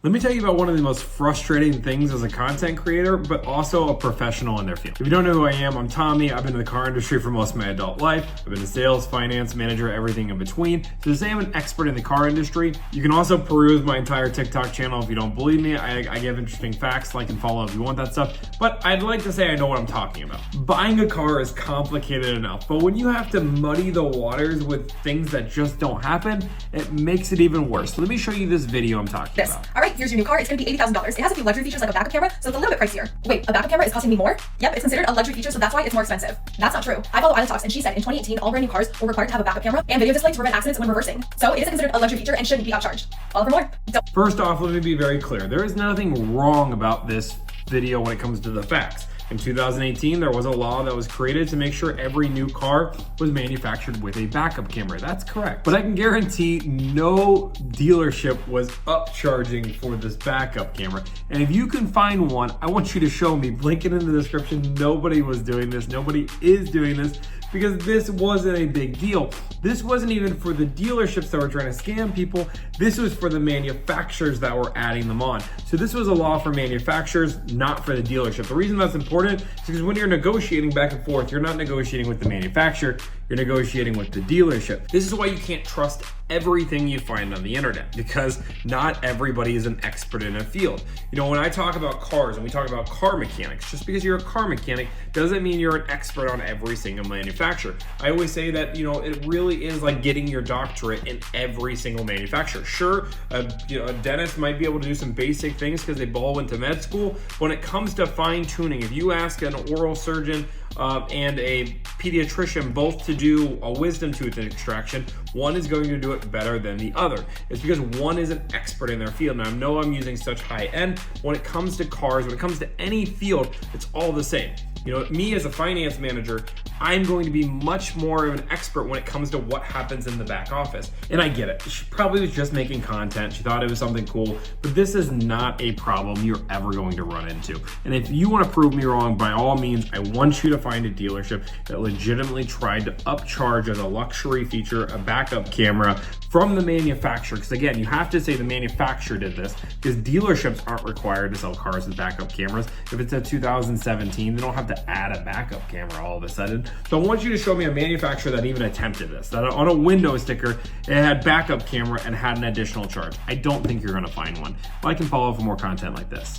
Let me tell you about one of the most frustrating things as a content creator, but also a professional in their field. If you don't know who I am, I'm Tommy. I've been in the car industry for most of my adult life. I've been in sales, finance, manager, everything in between. So to say I'm an expert in the car industry, you can also peruse my entire TikTok channel if you don't believe me. I give interesting facts, like and follow if you want that stuff. But I'd like to say I know what I'm talking about. Buying a car is complicated enough, but when you have to muddy the waters with things that just don't happen, it makes it even worse. So let me show you this video I'm talking about. All right, here's your new car. It's gonna be $80,000. It has a few luxury features like a backup camera, so it's a little bit pricier. Wait, a backup camera is costing me more? Yep, it's considered a luxury feature, so that's why it's more expensive. That's not true. I follow Isla Talks, and she said in 2018, all brand new cars were required to have a backup camera and video display to prevent accidents when reversing. So it isn't considered a luxury feature and shouldn't be upcharged. Follow for more. First off, let me be very clear. There is nothing wrong about this video when it comes to the facts. In 2018, there was a law that was created to make sure every new car was manufactured with a backup camera. That's correct. But I can guarantee no dealership was upcharging for this backup camera. And if you can find one, I want you to show me. Link it in the description. Nobody was doing this. Nobody is doing this because this wasn't a big deal. This wasn't even for the dealerships that were trying to scam people. This was for the manufacturers that were adding them on. So this was a law for manufacturers, not for the dealership. The reason that's important is because when you're negotiating back and forth, you're not negotiating with the manufacturer, you're negotiating with the dealership. This is why you can't trust everything you find on the internet, because not everybody is an expert in a field. You know, when I talk about cars and we talk about car mechanics, just because you're a car mechanic doesn't mean you're an expert on every single manufacturer. I always say that, you know, it really is like getting your doctorate in every single manufacturer. Sure, a dentist might be able to do some basic things because they all went to med school. When it comes to fine tuning, if you ask an oral surgeon and a pediatrician both to do a wisdom tooth extraction, one is going to do it better than the other. It's because one is an expert in their field. Now, I know I'm using such high end. When it comes to cars, when it comes to any field, it's all the same. You know, me as a finance manager, I'm going to be much more of an expert when it comes to what happens in the back office. And I get it. She probably was just making content. She thought it was something cool, but this is not a problem you're ever going to run into. And if you want to prove me wrong, by all means, I want you to find a dealership that legitimately tried to upcharge as a luxury feature, a backup camera from the manufacturer. Because again, you have to say the manufacturer did this, because dealerships aren't required to sell cars with backup cameras. If it's a 2017, they don't have to add a backup camera all of a sudden. So I want you to show me a manufacturer that even attempted this, that on a window sticker, it had backup camera and had an additional charge. I don't think you're gonna find one, but I can follow for more content like this.